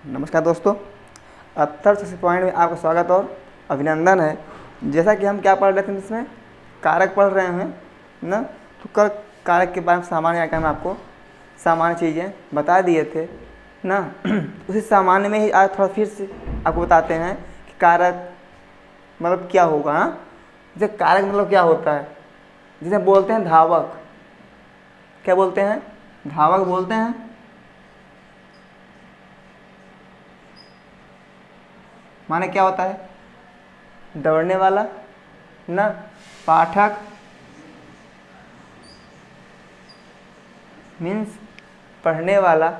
नमस्कार दोस्तों, अर्थशास्त्र पॉइंट में आपका स्वागत और अभिनंदन है। जैसा कि हम क्या पढ़ रहे थे, इसमें कारक पढ़ रहे हैं ना। तो कल कारक के बारे में सामान्य आकार में आपको सामान्य चीज़ें बता दिए थे ना। उसी सामान्य में ही आज थोड़ा फिर से आपको बताते हैं कि कारक मतलब क्या होगा। हाँ, जैसे कारक मतलब क्या होता है, जिसे बोलते हैं धावक। क्या बोलते हैं? धावक बोलते हैं। माने क्या होता है? दौड़ने वाला ना, पाठक मीन्स पढ़ने वाला,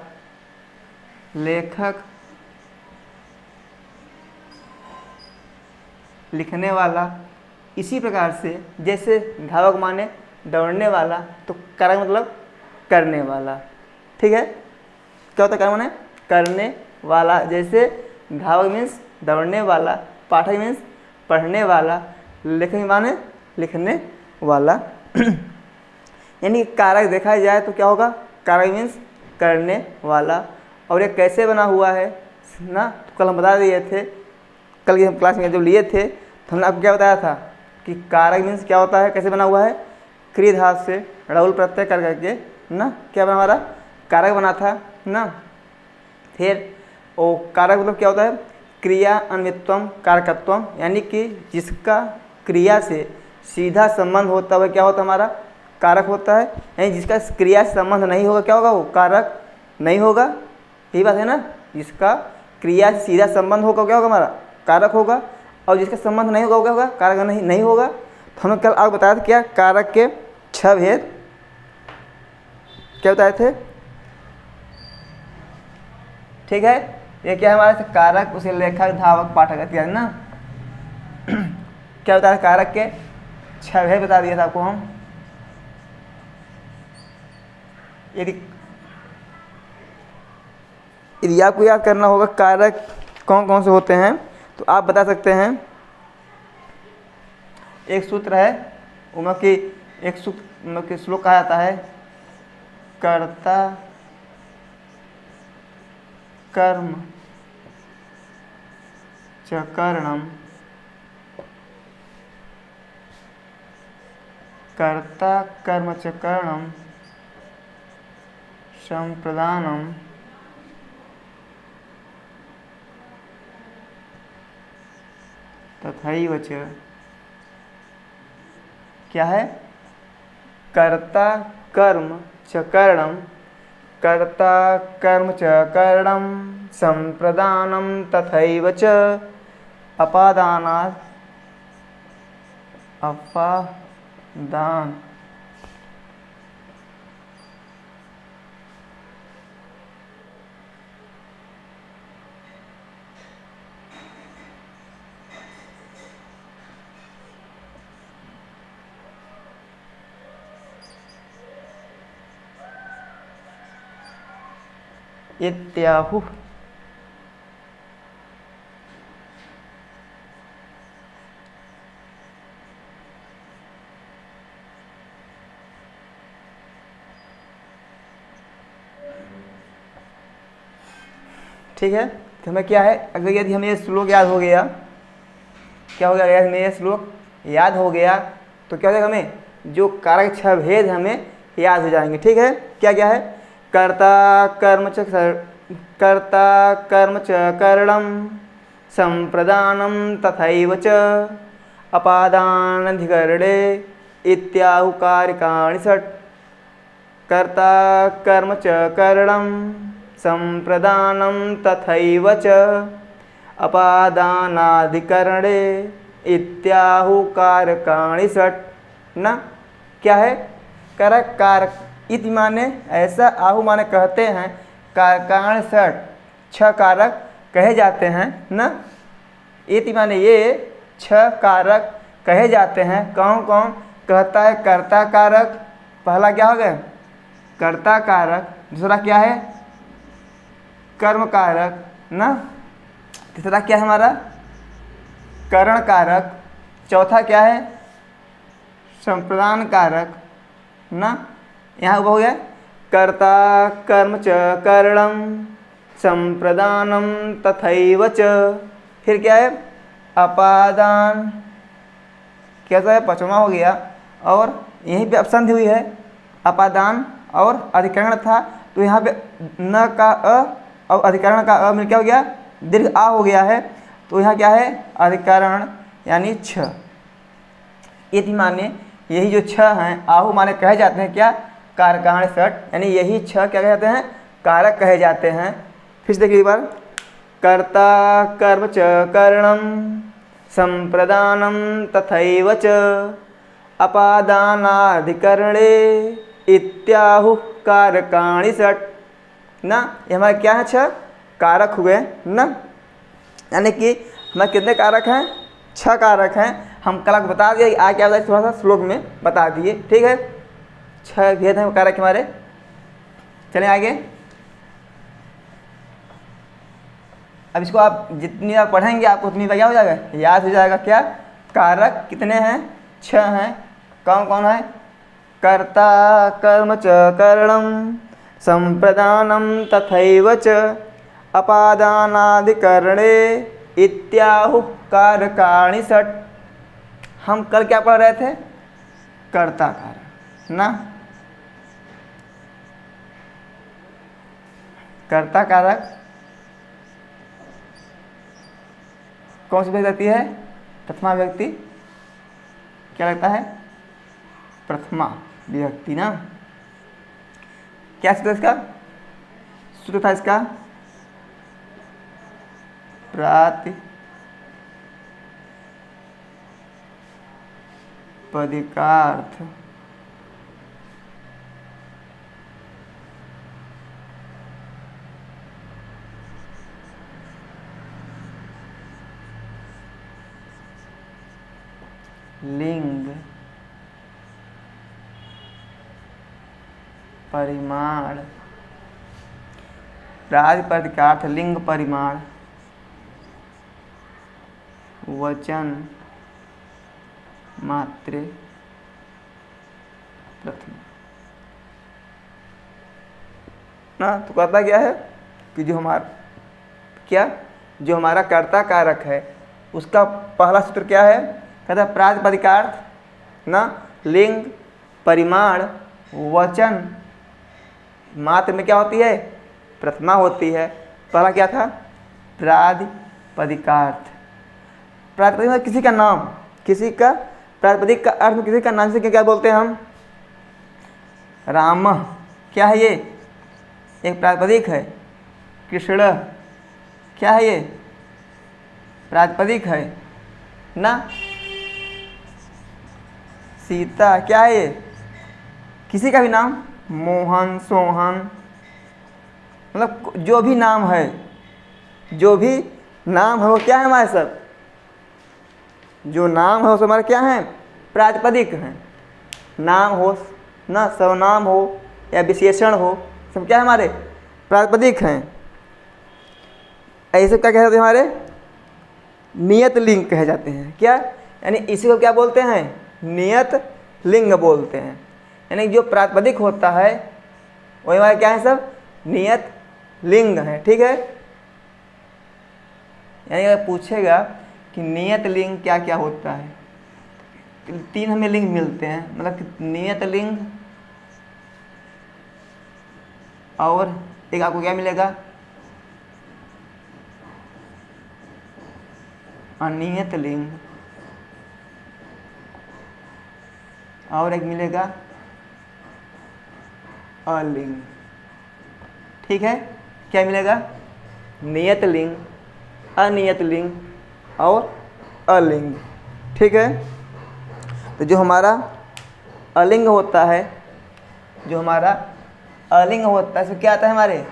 लेखक लिखने वाला। इसी प्रकार से जैसे धावक माने दौड़ने वाला, तो कारक मतलब करने वाला। ठीक है, क्या होता है कारक माने करने वाला। जैसे धावक मीन्स दौड़ने वाला, पाठक मीन्स पढ़ने वाला, लेखक माने लिखने वाला। यानी कारक देखा जाए तो क्या होगा? कारक मीन्स करने वाला। और ये कैसे बना हुआ है ना, तो कल हम बता दिए थे। कल की हम क्लास में जब लिए थे तो हमने आपको क्या बताया था कि कारक मीन्स क्या होता है, कैसे बना हुआ है। क्रिय धातु से रउल प्रत्यय कर करके ना क्या बना, हमारा कारक बना था ना। फिर ओ कारक मतलब क्या होता है? क्रिया अन्वित्वम कारकत्वम, यानी कि जिसका क्रिया से सीधा संबंध होता है क्या होता है? हमारा कारक होता है। यानी जिसका क्रिया से संबंध नहीं होगा क्या होगा? वो कारक नहीं होगा। यही बात है ना, जिसका क्रिया से सीधा संबंध होगा क्या होगा? हमारा कारक होगा। और जिसका संबंध नहीं होगा वो क्या होगा? कारक नहीं होगा। तो हमने कल आपको बताया था क्या, कारक के 6 भेद क्या बताए थे। ठीक है, ये क्या है हमारे कारक, उसे लेखक, धावक, पाठक इत्यादि ना। क्या बताया? कारक के 6 भेद बता दिया था आपको हम। यदि आपको याद करना होगा कारक कौन कौन से होते हैं तो आप बता सकते हैं। एक सूत्र है उनमें कि एक सूत्र के श्लोक कहा जाता है, कर्ता कर्म च करणम, कर्ता कर्म च करणम संप्रदानम तथैव च। क्या है? कर्ता कर्म च करणम, कर्ता कर्म च करणम संप्रदानम तथैव च अपादानात् अपादान। इत्याहु। ठीक है, तो हमें क्या है, अगर यदि हमें ये श्लोक याद हो गया, क्या हो गया? यदि हमें ये श्लोक याद हो गया तो क्या हो जाएगा? हमें जो कारक 6 भेद हमें याद हो जाएंगे। ठीक है, क्या क्या है? कर्ता कर्म च करणम संप्रदानम तथैव च अपादानधिकरणे इत्याहु कारकाणि षट्। कर्ता कर्म च करणम संप्रदानम तथैव च अपादानाधिकरणे इत्याहु कारकाणि षट् ना। क्या है? कारक कारक इति माने ऐसा, आहु माने कहते हैं, कारकाण षट् 6 कारक कहे जाते हैं ना। इति माने ये 6 कारक कहे जाते हैं। कौन कौन कहता है? कर्ता कारक, पहला क्या हो गया? कर्ता कारक। दूसरा क्या है? कर्म कारक ना। तीसरा क्या है हमारा? करण कारक। चौथा क्या है? संप्रदान कारक ना। यहाँ हो गया कर्ता कर्म च करणम संप्रदानम तथैव च। फिर क्या है, अपादान, कैसा है, पचमा हो गया। और यहीं पे अब संधि हुई है, अपादान और अधिकरण था, तो यहाँ पे न का अ और अधिकरण का अ मिल क्या हो गया, दीर्घ आ हो गया है। तो यहाँ क्या है, अधिकरण यानी छ। यदि माने यही जो छ हैं, आहु माने कहे जाते हैं क्या, कारकाण सट, यानी यही छ क्या कहे जाते हैं, कारक कहे जाते हैं। फिर से देखिए एक बार, कर्ता कर्म च करणम संप्रदानम तथैव च अपादानाधिकरणे इत्याहु कारकाणि षट्। ना ये हमारे क्या है, छ कारक हुए ना, यानी कि हमारे कितने कारक हैं, छह कारक हैं। हम कल आपको बता दिए, आज क्या थोड़ा सा श्लोक में बता दिए, ठीक है। छह भेद हैं कारक हमारे। चलें आगे। अब इसको आप जितनी आप पढ़ेंगे आपको उतनी क्या हो जाएगा, याद हो जाएगा। क्या कारक कितने हैं, छह हैं। कौन कौन है, कर्ता कर्म च करणम संप्रदानम तथैव च अपादानाधिकरणे इत्याहु कारकाणि षट्। हम कल क्या पढ़ रहे थे, कर्ता कारक ना, कर्ता कारक कौन सी विभक्ति रहती है, प्रथमा विभक्ति। क्या लगता है, प्रथमा विभक्ति ना। क्या सूत्र इसका, सूत्र था इसका प्रातिपदिकार्थ लिंग परिमाण, प्रातिपदिकार्थ लिंग परिमाण वचन मात्रे प्रथम ना। तो कहता क्या है कि जो हमारा कर्ता कारक है उसका पहला सूत्र क्या है, कहता है प्रातिपदिकार्थ ना, लिंग परिमाण वचन मात्र में क्या होती है, प्रथमा होती है। पहला क्या था, प्रातिपदिकार्थ। प्रातिपदिक मतलब किसी का नाम, किसी का प्रातिपदिक का अर्थ किसी का नाम से क्या बोलते हैं हम, राम। क्या है ये, एक प्रातिपदिक है। कृष्ण क्या है ये, प्रातिपदिक है ना। सीता क्या है ये, किसी का भी नाम, मोहन सोहन, मतलब जो भी नाम है, जो भी नाम है वो क्या है हमारे सब, जो नाम है वो सब हमारे क्या हैं, प्रातिपदिक हैं। नाम हो ना, सर्वनाम हो या विशेषण हो, सब क्या है हमारे प्रातिपदिक हैं। ऐसे क्या कहते हैं हमारे, नियत लिंग कहे जाते हैं। क्या, यानी इसी को क्या बोलते हैं, नियत लिंग बोलते हैं। यानी जो प्रातिपदिक होता है वही हमारे क्या है सब, नियत लिंग है, ठीक है। यानी अगर पूछेगा कि नियत लिंग क्या क्या होता है, तीन हमें लिंग मिलते हैं, मतलब कि नियत लिंग और एक आपको क्या मिलेगा, अनियत लिंग, और एक मिलेगा अलिंग, ठीक है। क्या मिलेगा, नियत लिंग, अनियत लिंग और अलिंग, ठीक है। तो जो हमारा अलिंग होता है, जो हमारा अलिंग होता है, इसमें क्या आता है, हमारे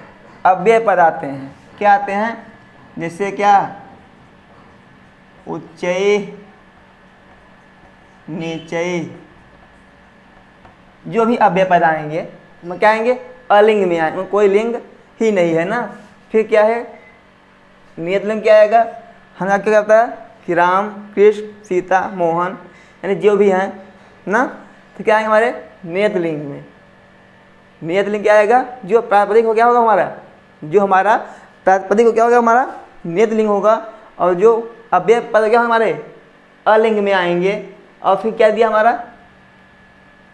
अव्यय पद आते हैं। क्या आते हैं, जैसे क्या, उच्चय नीचय, जो भी अव्यय पद आएंगे हम क्या आएंगे, अलिंग में आएंगे, कोई लिंग ही नहीं है ना। फिर क्या है, नियत लिंग क्या आएगा, हमें क्या कहता है कि राम कृष्ण सीता मोहन, यानी जो भी हैं ना, तो क्या आएंगे हमारे नियत लिंग में। नियत लिंग क्या आएगा, जो प्रातिपदिक हो, क्या होगा हमारा, जो हमारा प्रातिपदिक क्या होगा हमारा, नियत लिंग होगा, और जो अव्यय पद क्या हमारे अलिंग में आएंगे। और फिर क्या दिया हमारा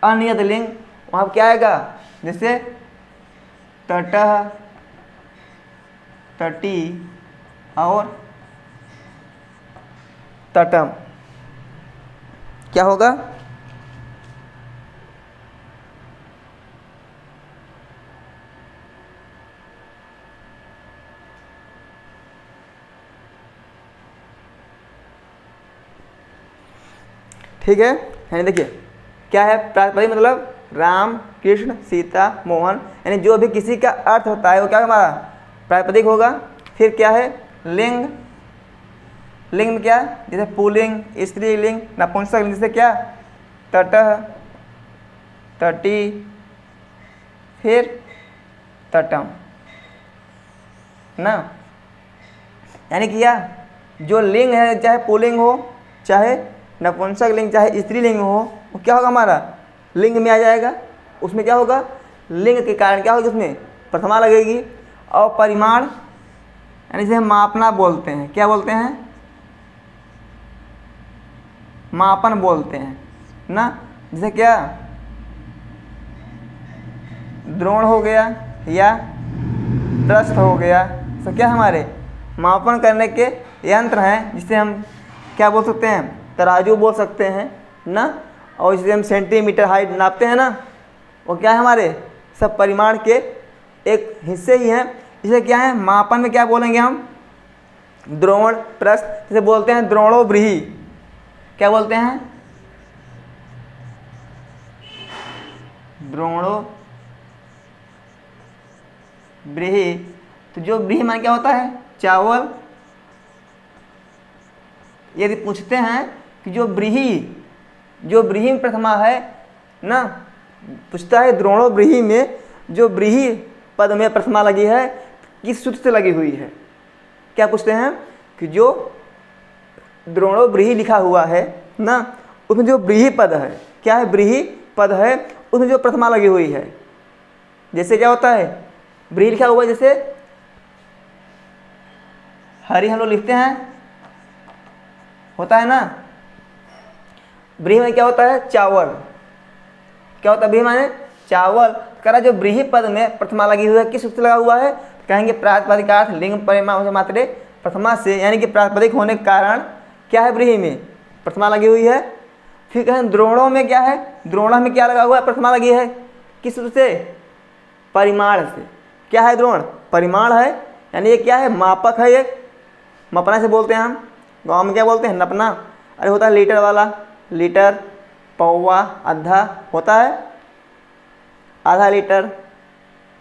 अनियत लिंग, वहाँ क्या आएगा, जैसे तटः, तटी और तटम। क्या होगा, ठीक है। यानी देखिए क्या है, प्रातिपदिक मतलब राम, कृष्ण, सीता, मोहन, यानी जो भी किसी का अर्थ होता है वो क्या हमारा प्रातिपदिक होगा। फिर क्या है लिंग, लिंग में क्या, जैसे पुल्लिंग, स्त्रीलिंग, नपुंसक लिंग, जैसे क्या तटः, तटी, फिर तटम ना। यानी कि क्या, जो लिंग है चाहे पुल्लिंग हो, चाहे नपुंसक लिंग, चाहे स्त्रीलिंग हो, वो क्या होगा हमारा लिंग में आ जाएगा। उसमें क्या होगा, लिंग के कारण क्या होगा, उसमें प्रथमा लगेगी। और परिमाण यानी जिसे हम मापना बोलते हैं, क्या बोलते हैं, मापन बोलते हैं ना। जैसे क्या द्रोण हो गया या प्रस्थ हो गया, तो क्या हमारे मापन करने के यंत्र हैं, जिसे हम क्या बोल सकते हैं, तराजू बोल सकते हैं ना। और जिसे हम सेंटीमीटर हाइट नापते हैं ना, वो क्या है हमारे सब परिमाण के एक हिस्से ही हैं। इसे क्या है मापन में क्या बोलेंगे हम, द्रोण, प्रस्थ, जैसे बोलते हैं द्रोणो ब्रीहि, क्या बोलते हैं, द्रोणो ब्रीहि। तो जो ब्रीहि मान क्या होता है, चावल। यदि पूछते हैं कि जो ब्रीहि में प्रथमा है ना, पूछता है द्रोणो ब्रीहि में जो ब्रीहि पद में प्रथमा लगी है किस सूत्र से लगी हुई है। क्या पूछते हैं कि जो द्रोणो ब्रीहि लिखा हुआ है ना, उसमें जो ब्रीहि पद है, क्या है ब्रीहि पद है, उसमें जो प्रथमा लगी हुई है। जैसे क्या होता है, ब्रीहि लिखा हुआ है, जैसे हरी हम लोग लिखते हैं, होता है ना। ब्रीहि में क्या होता है, चावल। क्या होता है ब्रीहि माने चावल। करा जो ब्रीहि पद में प्रथमा लगी हुई है किस सूत्र से लगा हुआ है, कहेंगे प्रातिपदिकार्थ लिंग परिमाण मात्रे प्रथमा से, यानी कि प्रातिपदिक होने के कारण क्या है ब्रीहि में प्रथमा लगी हुई है। फिर कहें द्रोणों में क्या है, द्रोण में क्या लगा हुआ है, प्रथमा लगी है किस सूत्र से, परिमाण से। क्या है द्रोण, परिमाण है, यानी ये क्या है मापक है, ये मपना से बोलते हैं हम, गाँव में क्या बोलते हैं नपना। अरे होता है लीटर वाला, लीटर, पौवा, आधा होता है, आधा लीटर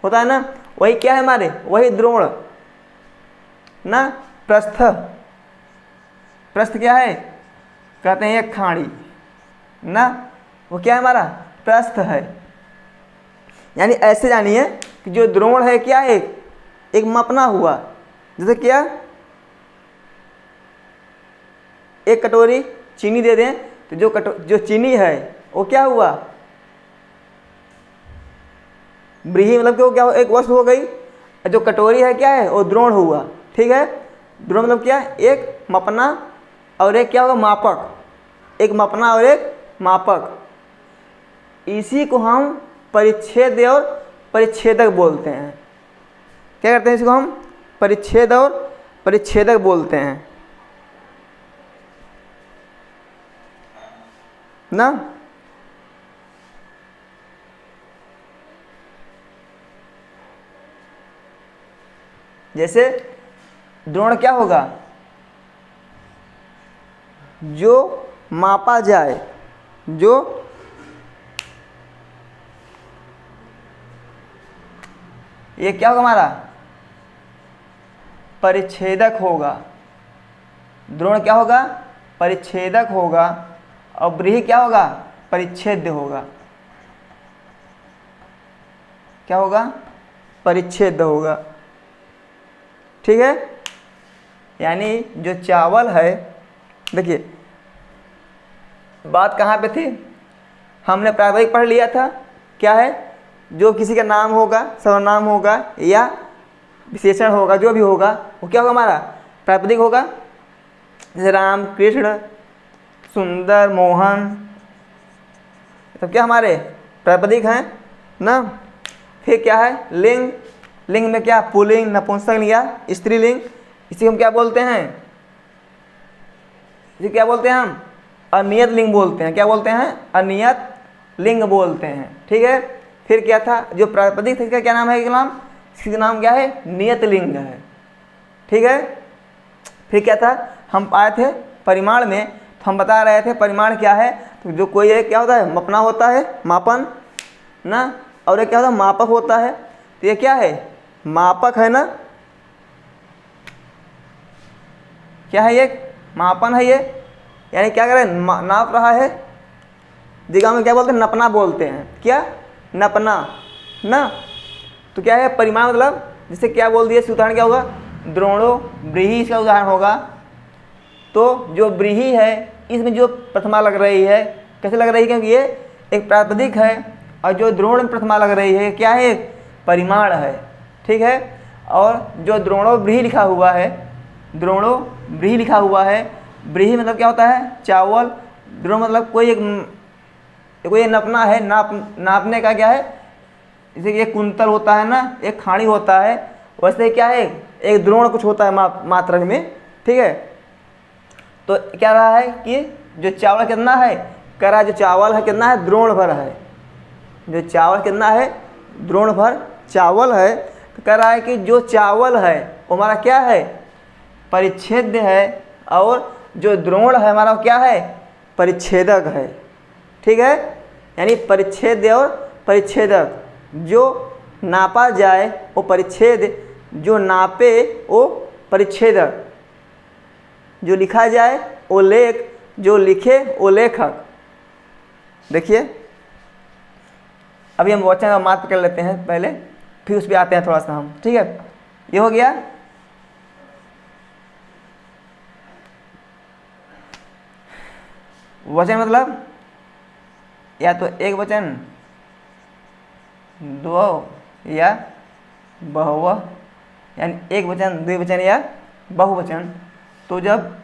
होता है ना, वही क्या है हमारे, वही द्रोण ना। प्रस्थ, प्रस्थ क्या है, कहते हैं एक खाड़ी ना, वो क्या है हमारा प्रस्थ है। यानी ऐसे जानिए कि जो द्रोण है क्या है, एक मपना हुआ। जैसे क्या, एक कटोरी चीनी दे दें तो जो चीनी है वो क्या हुआ, ब्रीहि मतलब कि वो क्या हो, एक वस्तु हो गई। जो कटोरी है क्या है, वो द्रोण हुआ। ठीक है, द्रोण मतलब क्या, एक मपना और एक क्या होगा मापक, एक मपना और एक मापक। इसी को हम परिच्छेद और परिच्छेदक बोलते हैं। क्या करते हैं, इसको हम परिच्छेद और परिच्छेदक बोलते हैं ना। जैसे द्रोण क्या होगा, जो मापा जाए, जो ये क्या होगा हमारा परिच्छेदक होगा। द्रोण क्या होगा, परिच्छेदक होगा। और ब्रीहि क्या होगा, परिच्छेद्य होगा। क्या होगा, परिच्छेद होगा। ठीक है, यानी जो चावल है, देखिए बात कहाँ पे थी, हमने प्रातिपदिक पढ़ लिया था। क्या है, जो किसी का नाम होगा, सर्वनाम होगा या विशेषण होगा, जो भी होगा वो क्या होगा, हमारा प्रातिपदिक होगा। जैसे राम, कृष्ण, सुंदर, मोहन, तो क्या हमारे प्रातिपदिक हैं ना। फिर क्या है, लिंग। लिंग में क्या, पुल्लिंग, नपुंसकलिंग या स्त्रीलिंग। इसी हम क्या बोलते हैं, इसे क्या बोलते हैं हम, अनियत लिंग बोलते हैं। क्या बोलते हैं, अनियत लिंग बोलते हैं। ठीक है। फिर क्या था, जो प्रातिपदिक था इसका क्या नाम है, इसका नाम क्या है, नियत लिंग है। ठीक है। फिर क्या था, हम आए थे परिमाण में, तो हम बता रहे थे परिमाण क्या है। तो जो कोई एक क्या होता है, मपना होता है, मापन ना, और एक क्या होता है, मापक होता है। तो ये क्या है, मापक है ना, क्या है, ये मापन है। ये यानी क्या करें, नाप रहा है। जगह में क्या बोलते हैं, नपना बोलते हैं। क्या, नपना ना। तो क्या है परिमाण, मतलब जैसे क्या बोल दिया, उदाहरण क्या होगा, द्रोणो व्रीहि इसका उदाहरण होगा। तो जो व्रीहि है इसमें जो प्रथमा लग रही है, कैसे लग रही है, क्योंकि ये एक प्रातिपदिक है, और जो द्रोण में प्रथमा लग रही है क्या है, एक परिमाण है। ठीक है। और जो द्रोणो व्रीहि लिखा हुआ है, द्रोणो व्रीहि लिखा हुआ है, व्रीहि मतलब क्या होता है, चावल। द्रोण मतलब कोई कोई नपना है, नापने का क्या है, जैसे कि एक कुंतल होता है ना, एक खाड़ी होता है, वैसे क्या है, एक द्रोण कुछ होता है मात्रक में। ठीक है। तो क्या रहा है कि जो चावल कितना है, कह रहा है जो चावल है कितना है, द्रोण भर है। जो चावल कितना है, द्रोण भर चावल है। तो कह रहा है कि जो चावल है वो हमारा क्या है, परिच्छेद्य है, और जो द्रोण है हमारा क्या है, परिच्छेदक है। ठीक है। यानी परिच्छेद्य और परिच्छेदक, जो नापा जाए वो परिच्छेद, जो नापे वो परिच्छेदक, जो लिखा जाए वो लेख, जो लिखे वो लेखक। देखिए अभी हम वचन का मार्क कर लेते हैं पहले, फिर उस पर आते हैं थोड़ा सा हम। ठीक है। ये हो गया वचन, मतलब या तो एक वचन, दो या बहुवचन, यानी एक वचन, द्विवचन या बहुवचन। तो जब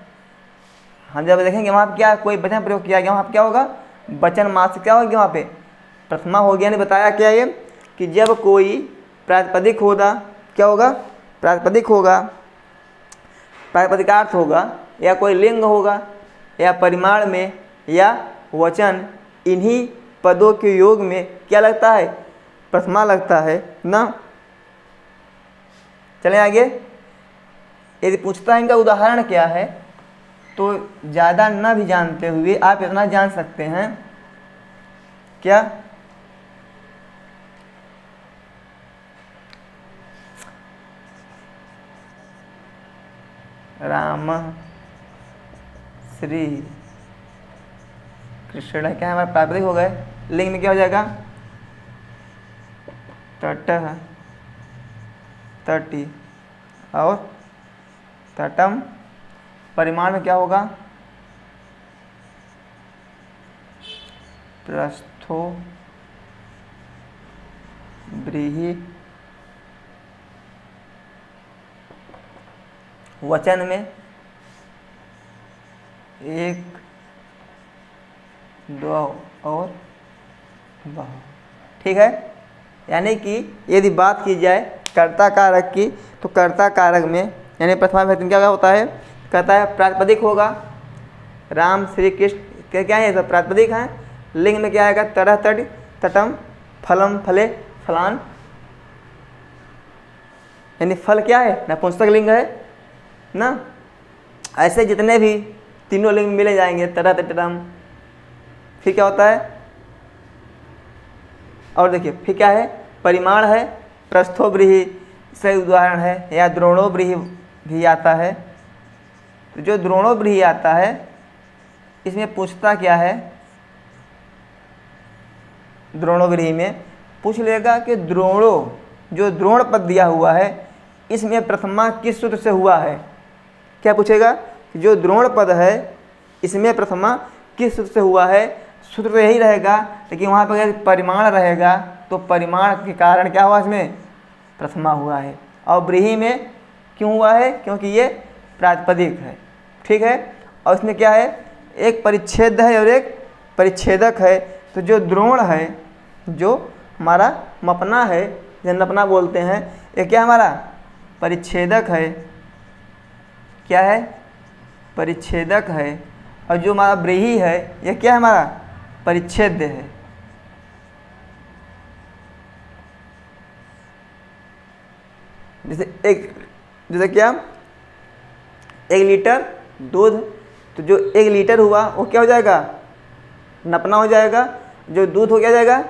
हम देखेंगे वहाँ पे क्या कोई वचन प्रयोग किया गया, वहाँ पे क्या होगा, वचन मात्र क्या होगा, वहाँ पे प्रथमा हो गया। ने बताया क्या ये, कि जब कोई प्रातिपदिक होगा, क्या होगा, प्रातिपदिक होगा, प्रातिपदिकार्थ होगा, या कोई लिंग होगा, या परिमाण में, या वचन, इन्हीं पदों के योग में क्या लगता है, प्रथमा लगता है ना। चलें आगे। यदि पूछता है इनका उदाहरण क्या है, तो ज़्यादा न भी जानते हुए आप इतना जान सकते हैं, क्या, राम श्री कृष्ण, क्या है हमारा प्रातिपदिक हो गए। लिंग में क्या हो जाएगा, तटः, तटी, और तटम। परिमाण में क्या होगा, प्रस्थो व्रीहि। वचन में एक, दो और बहु। ठीक है। यानी कि यदि बात की जाए कर्ता कारक की, तो कर्ता कारक में यानी प्रथमा विभक्ति क्या होता है, कहता है प्रातिपदिक होगा। राम श्री कृष्ण क्या है, सब प्रातिपदिक हैं। लिंग में क्या आएगा, तरह, तट, तटम, फलम, फले, फलान। यानी फल क्या है, नपुंसक लिंग है ना। ऐसे जितने भी तीनों लिंग मिले जाएंगे, तरह, तटम। फिर क्या होता है, और देखिए फिर क्या है, परिमाण है, प्रस्थो व्रीहि सही उदाहरण है, या द्रोणो व्रीहि भी आता है। तो जो द्रोणो व्रीहि आता है इसमें पूछता क्या है, द्रोणो व्रीहि में पूछ लेगा कि द्रोणो, जो द्रोण पद दिया हुआ है इसमें प्रथमा किस सूत्र से हुआ है। क्या पूछेगा, जो द्रोण पद है इसमें प्रथमा किस सूत्र से हुआ है। सूत्र तो यही रहेगा, लेकिन वहाँ पर अगर परिमाण रहेगा तो परिमाण के कारण क्या हुआ, इसमें प्रथमा हुआ है। और व्रीहि में क्यों हुआ है? क्योंकि ये प्रातिपदिक है, ठीक है। और इसमें क्या है, एक परिच्छेद है और एक परिच्छेदक है। तो जो द्रोण है, जो हमारा मपना है, जिसे नपना बोलते हैं, ये क्या हमारा परिच्छेदक है। क्या है? परिच्छेदक है। और जो हमारा व्रीहि है, ये क्या है? हमारा परिच्छेद्य है। जैसे क्या, 1 लीटर दूध, तो जो 1 लीटर हुआ वो क्या हो जाएगा? नपना हो जाएगा। जो दूध हो क्या जाएगा?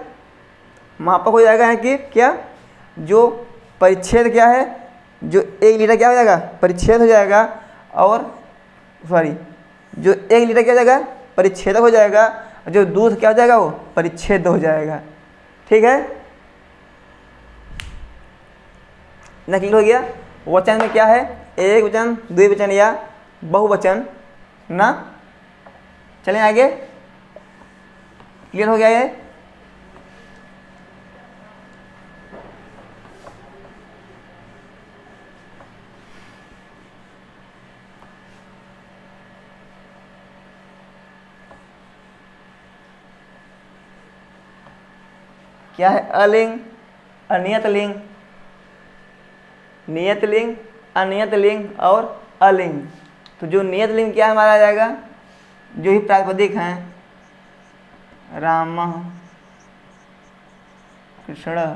मापक हो जाएगा। है कि क्या? जो परिच्छेद क्या है, जो 1 लीटर क्या हो जाएगा? परिच्छेद हो जाएगा। और सॉरी, जो 1 लीटर क्या हो जाएगा? परिच्छेदक हो जाएगा। जो दूध क्या हो जाएगा? वो परिच्छेद हो जाएगा, ठीक है ना? क्लियर हो गया? वचन में क्या है? एक वचन, द्विवचन या बहुवचन ना। चलें आगे। क्लियर हो गया ये? क्या है? अलिंग, अनियत लिंग, नियत लिंग, अनियत लिंग और अलिंग। तो जो नियत लिंग क्या हमारा आ जाएगा? जो ही प्रातिपदिक हैं, राम, कृष्ण,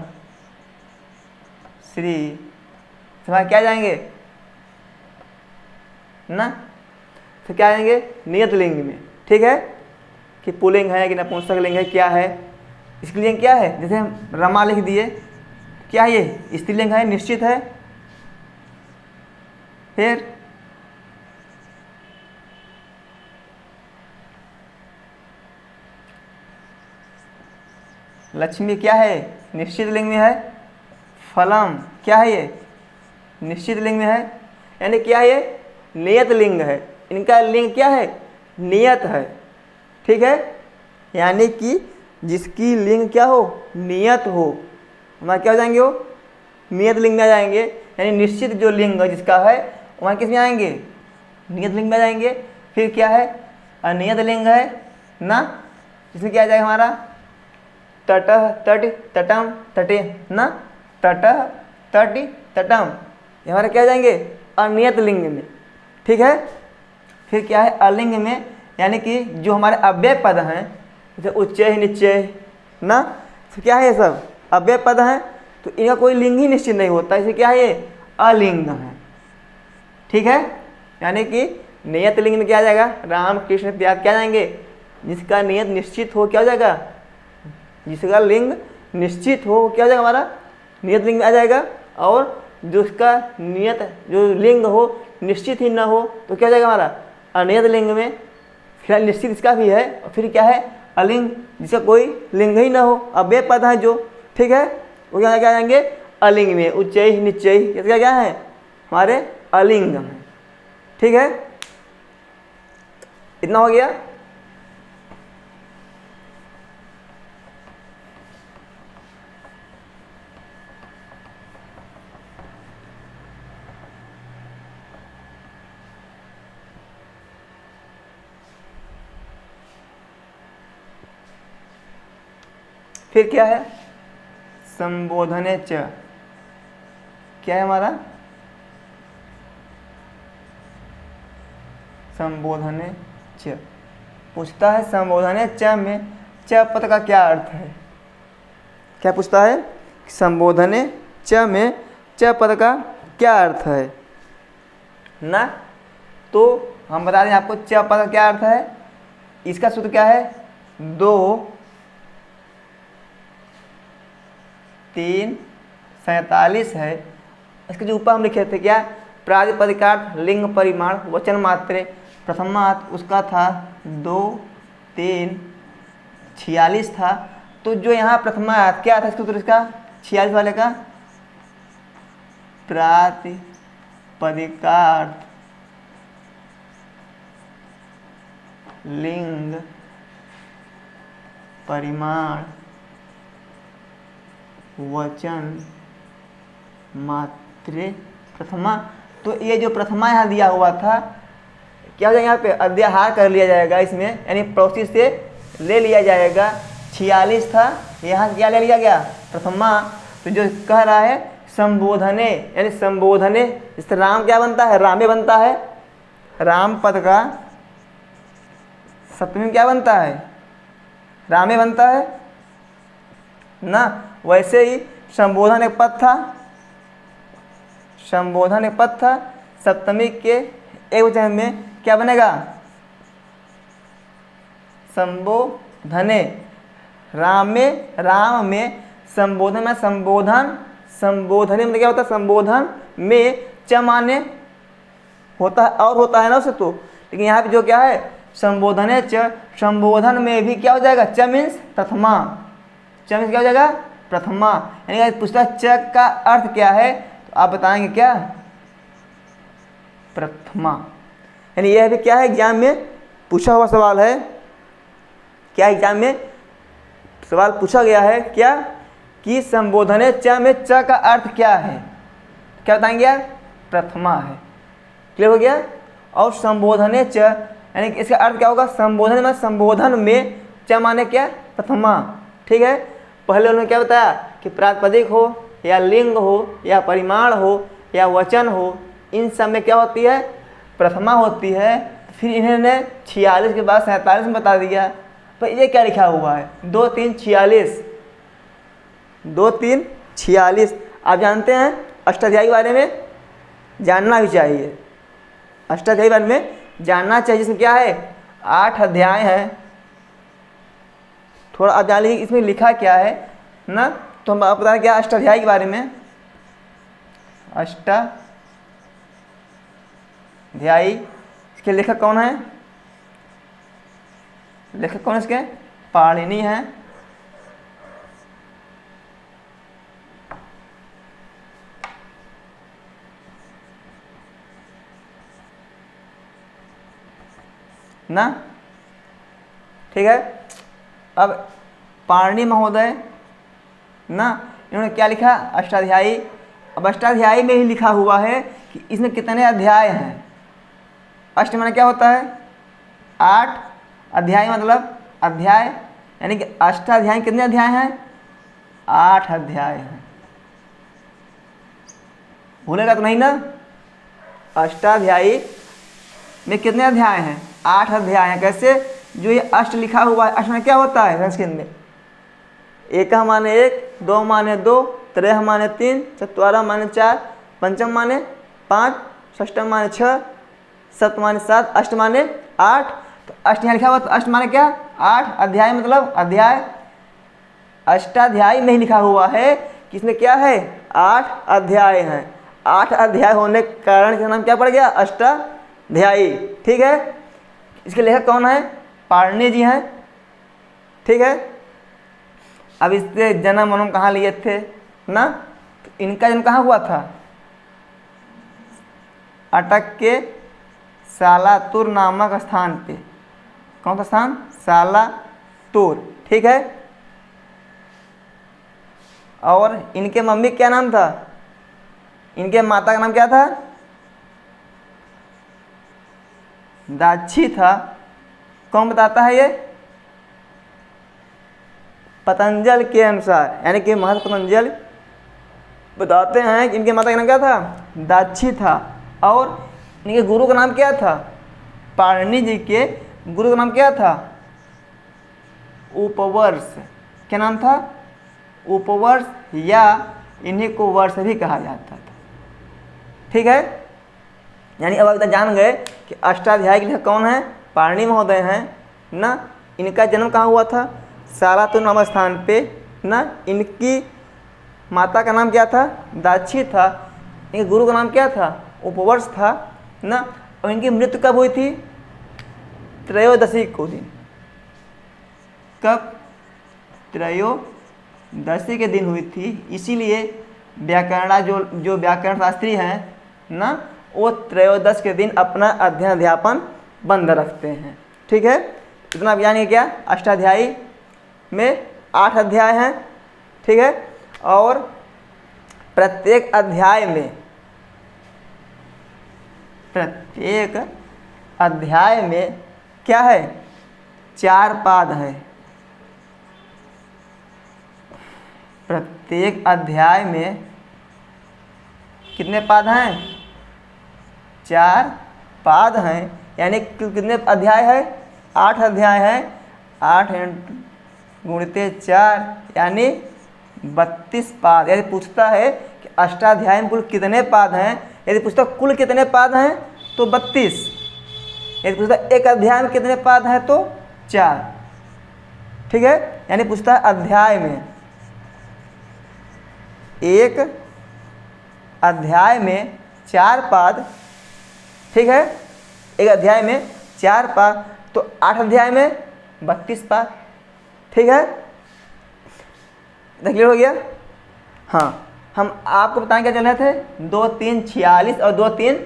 श्री, हमारे क्या जाएंगे ना? तो क्या आएंगे? नियत लिंग में, ठीक है। कि पुल्लिंग है कि नपुंसक लिंग है, क्या है? इसके लिए क्या है? जैसे हम रमा लिख दिए, क्या है ये? स्त्रीलिंग है, निश्चित है। फिर लक्ष्मी क्या है? निश्चित लिंग में है। फलम क्या है? ये निश्चित लिंग में है। यानी क्या है? ये नियत लिंग है। इनका लिंग क्या है? नियत है, ठीक है। यानी कि जिसकी लिंग क्या हो? नियत हो, हमारे क्या हो जाएंगे? वो नियत लिंग में आ जाएंगे। यानी निश्चित जो लिंग जिसका है वहाँ किस में आएंगे? नियत लिंग में आ जाएंगे। फिर क्या है? अनियत लिंग है ना। इसमें क्या आ जाएगा हमारा? तटः, तट, तटम, तटे ना। तटः, तटि, तटम, ये हमारे क्या आ जाएंगे? अनियत लिंग में, ठीक है। फिर क्या है? अलिंग में, यानी कि जो हमारे अव्यय पद हैं, जैसे उच्चय, निश्चय ना, तो क्या है? ये सब अव्यय पद हैं, तो इनका कोई लिंग ही निश्चित नहीं होता। इसे क्या है? ये अलिंग है, ठीक है। यानी कि नियत लिंग में क्या आ जाएगा? राम, कृष्ण इत्यादि क्या जाएंगे? जिसका नियत निश्चित हो क्या हो जाएगा? जिसका लिंग निश्चित हो क्या हो जाएगा? हमारा नियत लिंग में आ जाएगा। और जो उसका नियत जो लिंग हो निश्चित ही ना हो तो क्या हो जाएगा? हमारा अनियत लिंग में। फिर निश्चित इसका भी है। और फिर क्या है? अलिंग, जिसका कोई लिंग ही ना हो, अव्यय पद है जो, ठीक है, वो क्या क्या जाएंगे? अलिंग में। उच्चय, निश्चय, ये क्या क्या है? हमारे अलिंग है, ठीक है। इतना हो गया। फिर क्या है? संबोधने च, क्या है हमारा? संबोधने च पूछता है संबोधने च में च पद का क्या अर्थ है? क्या पूछता है? संबोधने च में च पद का क्या अर्थ है ना। तो हम बता दें आपको च पद का क्या अर्थ है। इसका सूत्र क्या है? 2, 3, 47 है। इसके जो ऊपर हम लिखे थे क्या? प्रातिपदिकार्थ, लिंग, परिमाण, वचन मात्रे, प्रथमार्थ उसका था 2, 3, 46 था। तो जो यहाँ प्रथमार्थ क्या था इसके उत्तर इसका 46 वाले का? प्रातिपदिकार्थ, लिंग, परिमाण, वचन मात्रा प्रथमा, तो ये जो प्रथमा यहाँ दिया हुआ था क्या हो जाएगा, यहाँ पे अध्याहार कर लिया जाएगा इसमें, यानी पड़ोसी से ले लिया जाएगा। 46 था, यहाँ क्या ले लिया गया, प्रथमा। तो जो कह रहा है संबोधने, यानी संबोधने, इससे राम क्या बनता है, रामे बनता है। राम पद का सप्तमी क्या बनता है, रामे बनता है ना। वैसे ही संबोधन एक पद था, संबोधन एक पद था, सप्तमी के एक वचन में क्या बनेगा, संबोधने। रामे, राम में, संबोधन में संबोधन, संबोधने में क्या होता है, संबोधन में च माने होता है और होता है ना उसे तो, लेकिन यहाँ पे जो क्या है संबोधने च, संबोधन में भी क्या हो जाएगा, च मीन्स प्रथमा, च मीन्स क्या हो जाएगा, प्रथमा। यानी पूछता च का अर्थ क्या है, तो आप बताएंगे क्या, प्रथमा। यानी यह भी क्या है, एग्जाम में पूछा हुआ सवाल है। क्या एग्जाम में सवाल पूछा गया है क्या, कि संबोधने च में च का अर्थ क्या है, क्या बताएंगे यार, प्रथमा है। क्लियर हो गया। और संबोधने च, यानी इसका अर्थ क्या होगा, संबोधन में, संबोधन में च माने क्या, प्रथमा। ठीक है। पहले उन्होंने क्या बताया कि प्रातिपदिक हो या लिंग हो या परिमाण हो या वचन हो, इन सब में क्या होती है, प्रथमा होती है। फिर इन्होंने 46 के बाद 47 में बता दिया। तो ये क्या लिखा हुआ है, 2 3 46, 2 3 46। आप जानते हैं अष्टाध्यायी के बारे में जानना भी चाहिए, अष्टाध्यायी बारे में जानना चाहिए, जिसमें क्या है 8 अध्याय हैं। थोड़ा आप जान लीजिए इसमें लिखा क्या है ना, तो हम आप बताएं क्या अष्टाध्यायी के बारे में। अष्टाध्यायी, इसके लेखक कौन है, लेखक कौन है इसके, पाणिनि हैं। ना, ठीक है। अब पाणिनि महोदय ना, इन्होंने क्या लिखा, अष्टाध्यायी। अब अष्टाध्यायी में ही लिखा हुआ है कि इसमें कितने अध्याय हैं। अष्ट माने क्या होता है, 8, अध्याय मतलब अध्याय, यानी कि अष्टाध्यायी कितने अध्याय हैं, 8 अध्याय हैं। भूलेगा तो नहीं ना। अष्टाध्यायी में कितने अध्याय हैं, 8 अध्याय हैं। कैसे, जो ये अष्ट लिखा हुआ है, अष्ट में क्या होता है संस्कृत में, एक माने 1, 2 माने 2, त्रय माने 3, चत्वारह माने 4, पंचम माने 5, षष्टम माने 6, सप्तम माने 7, अष्ट माने 8। तो अष्ट यहाँ लिखा हुआ, तो अष्ट माने क्या, 8 अध्याय मतलब अध्याय। अष्टाध्यायी में ही लिखा हुआ है कि इसमें क्या है, 8 अध्याय हैं। 8 अध्याय होने के कारण इसका नाम क्या पड़ गया, अष्टाध्यायी। ठीक है। इसके लेखक कौन है, पाणिनि जी हैं। ठीक है। अब इससे जन्म वन्म कहाँ लिए थे ना, तो इनका जन्म कहाँ हुआ था, अटक के सालातुर नामक स्थान पे। कौन सा स्थान, सालातुर। ठीक है। और इनके मम्मी क्या नाम था, इनके माता का नाम क्या था, दाक्षी था। कौन बताता है ये, पतंजल के अनुसार, यानी कि महर्षि पतंजल बताते हैं कि इनके माता का नाम क्या था, दाक्षी था। और इनके गुरु का नाम क्या था, पाणिनि जी के गुरु का नाम क्या था, उपवर्ष। क्या नाम था, उपवर्ष, या इन्हीं को वर्ष भी कहा जाता था। ठीक है। यानी अब आप जान गए कि अष्टाध्यायी के लेखक कौन है, पाणिनि महोदय हैं ना। इनका जन्म कहाँ हुआ था, सालातुर नामक स्थान पे ना। इनकी माता का नाम क्या था, दाक्षी था। इनके गुरु का नाम क्या था, उपवर्ष था ना। और इनकी मृत्यु कब हुई थी, त्रयोदशी को दिन। कब, त्रयोदशी के दिन हुई थी। इसीलिए व्याकरणा जो व्याकरण शास्त्री हैं ना, वो त्रयोदश के दिन अपना अध्ययन अध्यापन बंद रखते हैं। ठीक है। इतना आप जानिए क्या, अष्टाध्यायी में 8 अध्याय हैं। ठीक है। और प्रत्येक अध्याय में प्रत्येक अध्याय में क्या है, 4 पाद है। प्रत्येक अध्याय में कितने पाद हैं, 4 पाद हैं। यानी कितने अध्याय है, 8 अध्याय है। 8 गुणित 4 यानी 32 पाद। यदि पूछता है कि अष्टाध्याय में कुल कितने पाद हैं, यदि पूछता कुल कितने पाद हैं तो 32। यदि पूछता एक अध्याय में कितने पाद हैं तो 4। ठीक है, यानी पूछता है अध्याय में, एक अध्याय में 4 पाद। ठीक है, एक अध्याय में 4 पाद तो 8 अध्याय में 32 पाद। ठीक है, क्लियर हो गया। हाँ, हम आपको बताएं क्या चल रहे थे, 2 3 46 और 2 3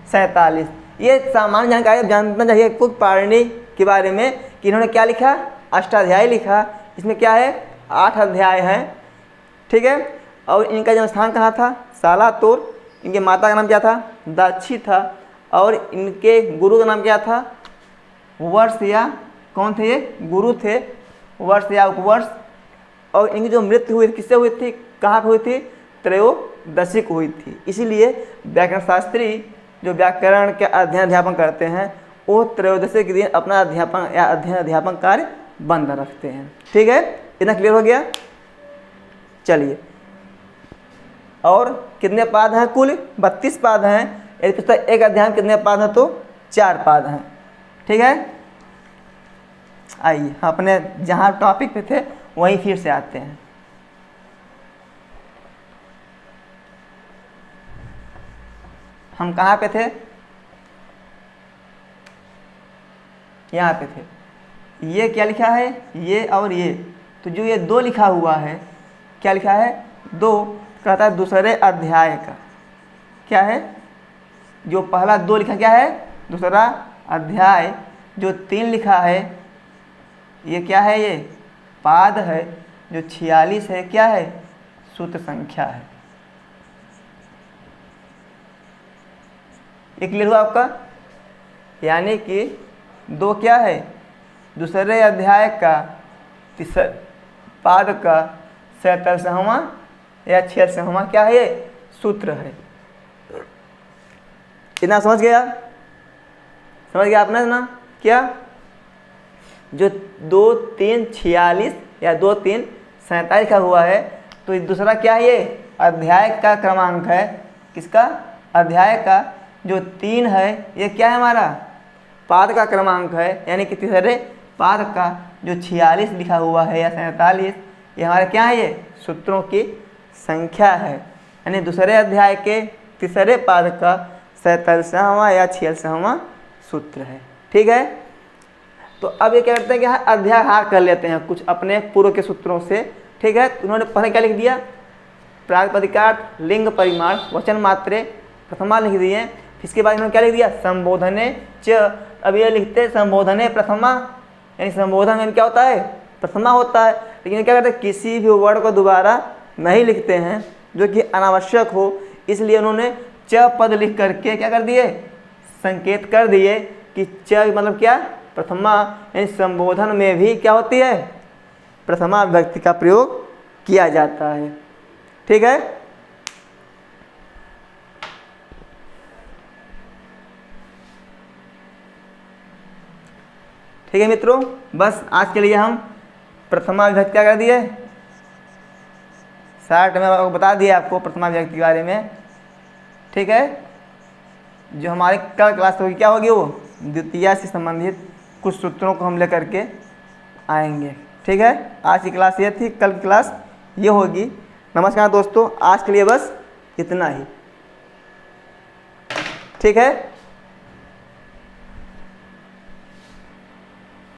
47। ये सामान्य जानकारी जानना चाहिए कुछ पारणी के बारे में कि इन्होंने क्या लिखा, अष्टाध्यायी लिखा। इसमें क्या है, 8 अध्याय हैं। ठीक है, और इनका जन्म स्थान कहाँ था, सालातोर। इनके माता का नाम क्या था, दाक्षी था। और इनके गुरु का नाम क्या था, वर्ष या कौन थे, ये गुरु थे, वर्ष या उपवर्ष। और इनकी जो मृत्यु हुई किससे हुई थी, कहाँ पर हुई थी, त्रयोदशी को हुई थी। इसीलिए व्याकरण शास्त्री जो व्याकरण के अध्ययन अध्यापन करते हैं वो त्रयोदशी के दिन अपना अध्यापन या अध्ययन अध्यापन कार्य बंद रखते हैं। ठीक है, इतना क्लियर हो गया। चलिए, और कितने पाद हैं, कुल 32 पाद हैं। यदि पूछता एक अध्याय में कितने पाद हैं तो 4 पाद हैं। ठीक है, आइए अपने जहाँ टॉपिक पे थे वहीं फिर से आते हैं। हम कहाँ पे थे, यहाँ पे थे। ये क्या लिखा है, ये और ये, तो जो ये 2 लिखा हुआ है, क्या लिखा है, 2, कहता है दूसरे अध्याय का। क्या है, जो पहला 2 लिखा क्या है, दूसरा अध्याय। जो 3 लिखा है ये क्या है, ये पाद है। जो 46 है क्या है, सूत्र संख्या है। ये क्लियर हुआ आपका। यानी कि 2 क्या है, दूसरे अध्याय का तीसरे पाद का 47वां या 46वां क्या है, ये सूत्र है। इतना समझ गया, समझ गया आपने ना। क्या, जो 2 3 46 या 2 3 47 का हुआ है तो दूसरा क्या है, ये अध्याय का क्रमांक है। किसका, अध्याय का। जो 3 है ये क्या है, हमारा पाद का क्रमांक है। यानी कि तीसरे पाद का जो 46 लिखा हुआ है या 47, ये हमारे क्या है, ये सूत्रों की संख्या है। यानी दूसरे अध्याय के तीसरे पाद का 47वां या 46वां सूत्र है। ठीक है, तो अब ये क्या करते हैं कि अध्याहार कर लेते हैं कुछ अपने पूर्व के सूत्रों से। ठीक है, उन्होंने पहले क्या लिख दिया, प्रातिपदिकार्थ, लिंग परिमाण, वचन मात्रे, प्रथमा लिख दिए। इसके बाद इन्होंने क्या लिख दिया, संबोधने च। अब ये लिखते हैं संबोधने प्रथमा, यानी संबोधन में क्या होता है, प्रथमा होता है। लेकिन क्या करते हैं, किसी भी वर्ड को दोबारा नहीं लिखते हैं जो कि अनावश्यक हो। इसलिए उन्होंने च पद लिख करके क्या कर दिए, संकेत कर दिए कि च मतलब क्या, प्रथमा। यानी संबोधन में भी क्या होती है, प्रथमा विभक्ति का प्रयोग किया जाता है। ठीक है, ठीक है मित्रों, बस आज के लिए हम प्रथमा विभक्ति क्या कर दिए, शार्ट में बता दिया आपको प्रथमा विभक्ति के बारे में। ठीक है, जो हमारी कल क्लास होगी क्या होगी, वो द्वितीया से संबंधित कुछ सूत्रों को हम लेकर के आएंगे। ठीक है, आज की क्लास ये थी, कल की क्लास ये होगी। नमस्कार दोस्तों, आज के लिए बस इतना ही। ठीक है।